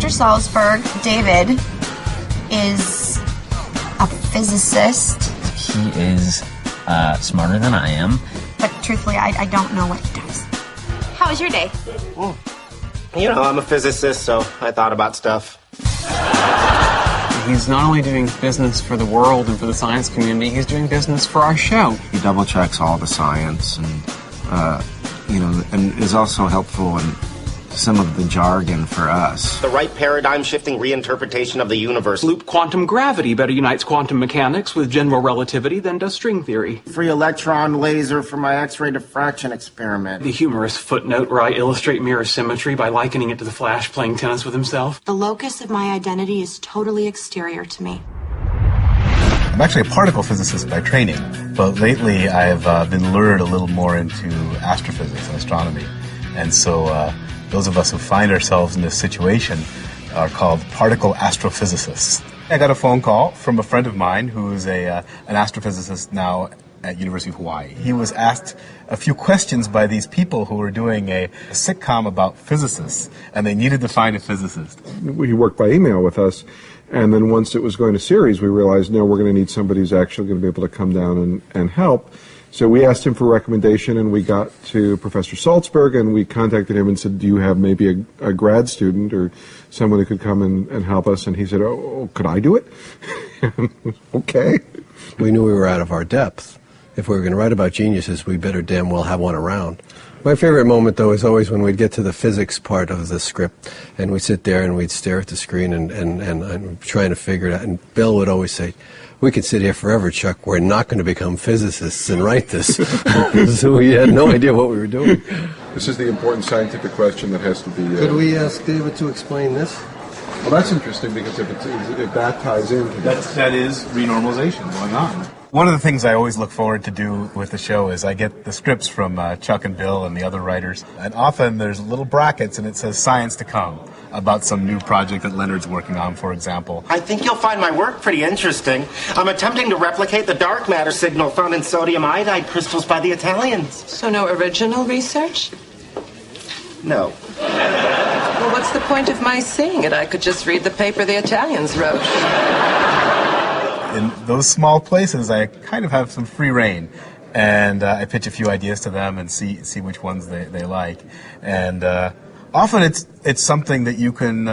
Dr. Saltzberg, David, is a physicist. He is smarter than I am. But truthfully, I don't know what he does. How was your day? Well, you know, I'm a physicist, so I thought about stuff. He's not only doing business for the world and for the science community, he's doing business for our show. He double checks all the science and, and is also helpful in some of the jargon for us. The right paradigm-shifting reinterpretation of the universe. Loop quantum gravity better unites quantum mechanics with general relativity than does string theory. Free electron laser for my X-ray diffraction experiment. The humorous footnote where I illustrate mirror symmetry by likening it to the Flash playing tennis with himself. The locus of my identity is totally exterior to me. I'm actually a particle physicist by training, but lately I've been lured a little more into astrophysics and astronomy. And so those of us who find ourselves in this situation are called particle astrophysicists. I got a phone call from a friend of mine who is an astrophysicist now at University of Hawaii. He was asked a few questions by these people who were doing a sitcom about physicists, and they needed to find a physicist. He worked by email with us, and then once it was going to series, we realized, no, we're going to need somebody who's actually going to be able to come down and help. So we asked him for a recommendation, and we got to Professor Saltzberg, and we contacted him and said, do you have maybe a grad student or someone who could come and help us? And he said, oh, could I do it? Okay. We knew we were out of our depth. If we were going to write about geniuses, we better damn well have one around. My favorite moment, though, is always when we'd get to the physics part of the script, and we'd sit there and we'd stare at the screen and trying to figure it out. And Bill would always say, we could sit here forever, Chuck. We're not going to become physicists and write this. So we had no idea what we were doing. This is the important scientific question that has to be... Could we ask David to explain this? Well, that's interesting, because if that ties into... That is renormalization going on. One of the things I always look forward to do with the show is I get the scripts from Chuck and Bill and the other writers, and often there's little brackets and it says science to come about some new project that Leonard's working on, for example. I think you'll find my work pretty interesting. I'm attempting to replicate the dark matter signal found in sodium iodide crystals by the Italians. So no original research? No. Well, what's the point of my seeing it? I could just read the paper the Italians wrote. In those small places, I kind of have some free reign, and I pitch a few ideas to them and see which ones they like. And often it's something that you can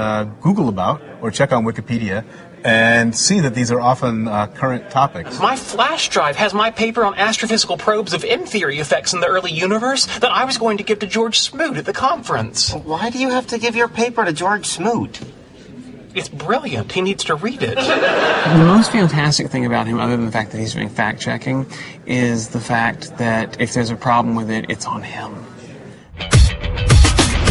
Google about or check on Wikipedia and see that these are often current topics. My flash drive has my paper on astrophysical probes of M-theory effects in the early universe that I was going to give to George Smoot at the conference. Why do you have to give your paper to George Smoot? It's brilliant. He needs to read it. The most fantastic thing about him, other than the fact that he's doing fact-checking, is the fact that if there's a problem with it, it's on him.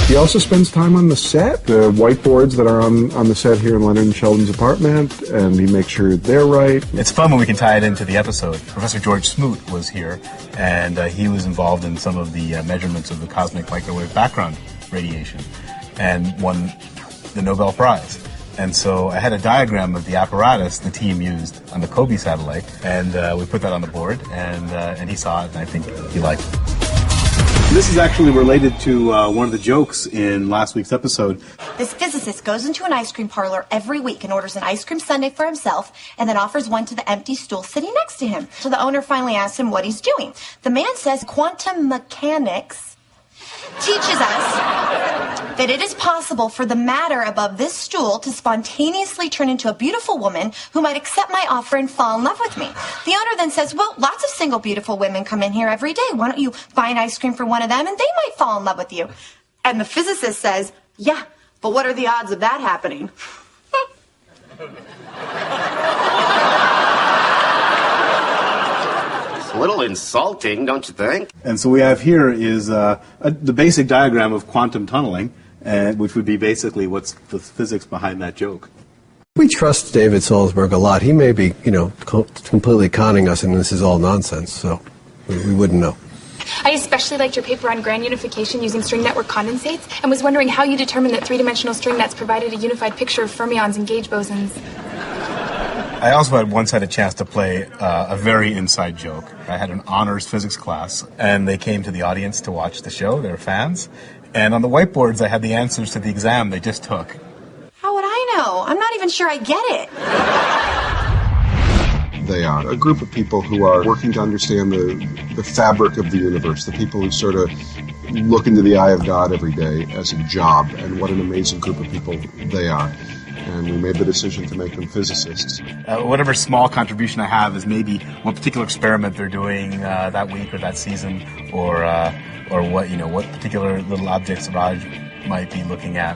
He also spends time on the set, the whiteboards that are on the set here in Leonard and Sheldon's apartment, and he makes sure they're right. It's fun when we can tie it into the episode. Professor George Smoot was here, and he was involved in some of the measurements of the cosmic microwave background radiation and won the Nobel Prize. And so I had a diagram of the apparatus the team used on the Kobe satellite, and we put that on the board, and he saw it, and I think he liked it. This is actually related to one of the jokes in last week's episode. This physicist goes into an ice cream parlor every week and orders an ice cream sundae for himself and then offers one to the empty stool sitting next to him. So the owner finally asks him what he's doing. The man says quantum mechanics teaches us that it is possible for the matter above this stool to spontaneously turn into a beautiful woman who might accept my offer and fall in love with me. The owner then says, well, lots of single beautiful women come in here every day. Why don't you buy an ice cream for one of them and they might fall in love with you? And the physicist says, yeah, but what are the odds of that happening? It's a little insulting, don't you think? And so we have here is the basic diagram of quantum tunneling, which would be basically what's the physics behind that joke. We trust David Saltzberg a lot. He may be, completely conning us, and this is all nonsense, so we wouldn't know. I especially liked your paper on grand unification using string network condensates and was wondering how you determined that three-dimensional string nets provided a unified picture of fermions and gauge bosons. I also once had a chance to play a very inside joke. I had an honors physics class, and they came to the audience to watch the show. They were fans. And on the whiteboards, I had the answers to the exam they just took. How know. I'm not even sure I get it. They are a group of people who are working to understand the fabric of the universe, the people who sort of look into the eye of God every day as a job, and what an amazing group of people they are. And we made the decision to make them physicists. Whatever small contribution I have is maybe one particular experiment they're doing that week or that season, or what particular little objects Raj might be looking at.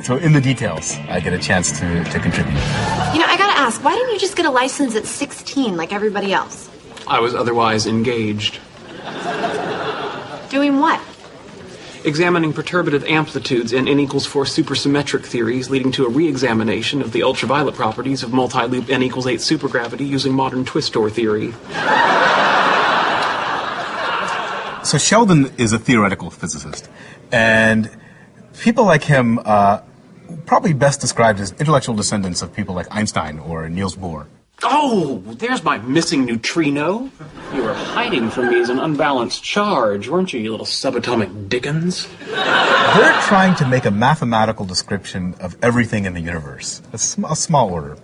So in the details, I get a chance to contribute. I gotta ask, why didn't you just get a license at 16 like everybody else? I was otherwise engaged. Doing what? Examining perturbative amplitudes in n equals 4 supersymmetric theories, leading to a re-examination of the ultraviolet properties of multi-loop n equals 8 supergravity using modern twist-door theory. So Sheldon is a theoretical physicist, and people like him probably best described as intellectual descendants of people like Einstein or Niels Bohr. Oh, there's my missing neutrino. You were hiding from me as an unbalanced charge, weren't you little subatomic Dickens? They're trying to make a mathematical description of everything in the universe. A small order.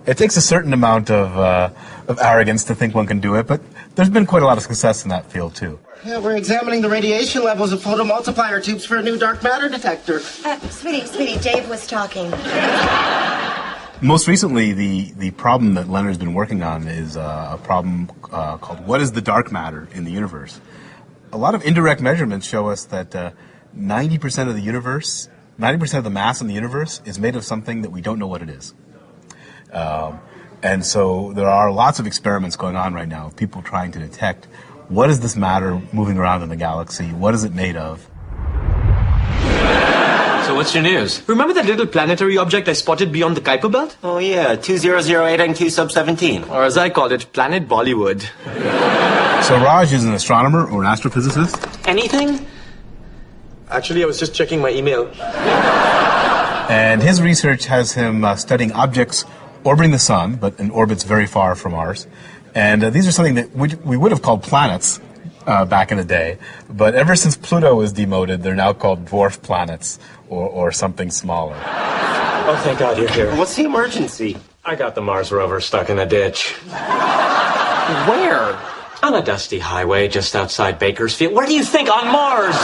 It takes a certain amount of arrogance to think one can do it, but there's been quite a lot of success in that field, too. Yeah, we're examining the radiation levels of photomultiplier tubes for a new dark matter detector. Sweetie, Dave was talking. Most recently, the problem that Leonard's been working on is a problem called what is the dark matter in the universe? A lot of indirect measurements show us that 90% of the universe, 90% of the mass in the universe is made of something that we don't know what it is. And so there are lots of experiments going on right now, people trying to detect what is this matter moving around in the galaxy, what is it made of? So what's your news? Remember that little planetary object I spotted beyond the Kuiper Belt? Oh yeah, 2008 NQ sub 17. Or as I call it, Planet Bollywood. So Raj is an astronomer or an astrophysicist? Anything? Actually, I was just checking my email. And his research has him studying objects orbiting the sun, but in orbits very far from ours. And these are something that we would have called planets back in the day, but ever since Pluto was demoted, they're now called dwarf planets or something smaller. Oh, thank God you're here. What's the emergency? I got the Mars rover stuck in a ditch. Where? On a dusty highway just outside Bakersfield. Where do you think? On Mars!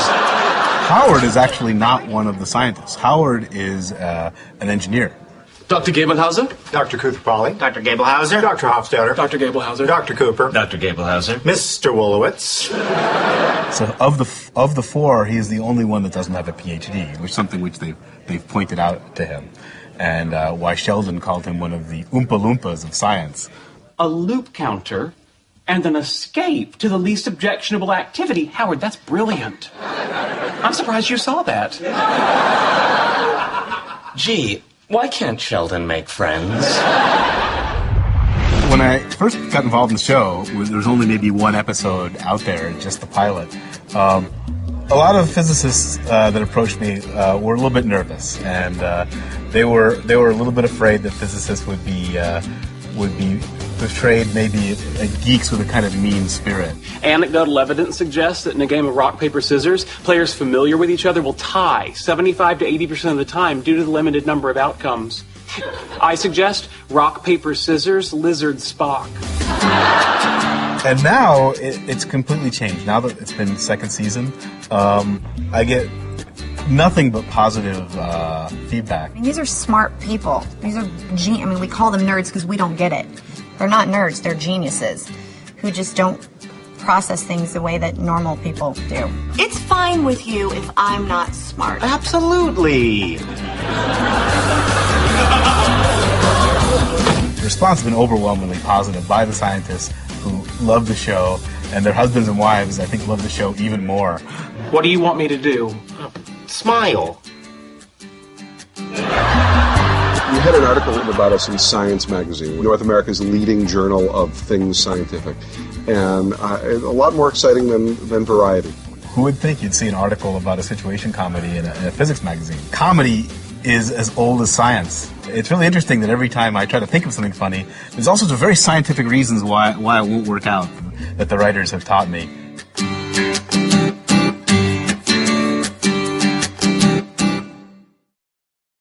Howard is actually not one of the scientists. Howard is an engineer. Dr. Gabelhauser? Dr. Kuthapali. Dr. Gabelhauser. Dr. Hofstadter. Dr. Gabelhauser. Dr. Cooper. Dr. Gabelhauser. Mr. Wolowitz. So of the four, he is the only one that doesn't have a PhD, which is something which they've pointed out to him, and why Sheldon called him one of the Oompa Loompas of science. A loop counter and an escape to the least objectionable activity. Howard, that's brilliant. I'm surprised you saw that. Gee, why can't Sheldon make friends? When I first got involved in the show, there was only maybe one episode out there, just the pilot. A lot of physicists that approached me were a little bit nervous, and they were a little bit afraid that physicists would be portrayed maybe as geeks with a kind of mean spirit. Anecdotal evidence suggests that in a game of rock, paper, scissors, players familiar with each other will tie 75 to 80% of the time due to the limited number of outcomes. I suggest rock, paper, scissors, lizard, Spock. And now it's completely changed. Now that it's been second season, I get nothing but positive feedback. I mean, these are smart people. These are we call them nerds because we don't get it. They're not nerds, they're geniuses who just don't process things the way that normal people do. It's fine with you if I'm not smart. Absolutely. The response has been overwhelmingly positive by the scientists who love the show, and their husbands and wives, I think, love the show even more. What do you want me to do? Smile. You had an article written about us in Science magazine, North America's leading journal of things scientific, and a lot more exciting than Variety. Who would think you'd see an article about a situation comedy in a physics magazine? Comedy is as old as science. It's really interesting that every time I try to think of something funny, there's all sorts of very scientific reasons why it won't work out that the writers have taught me.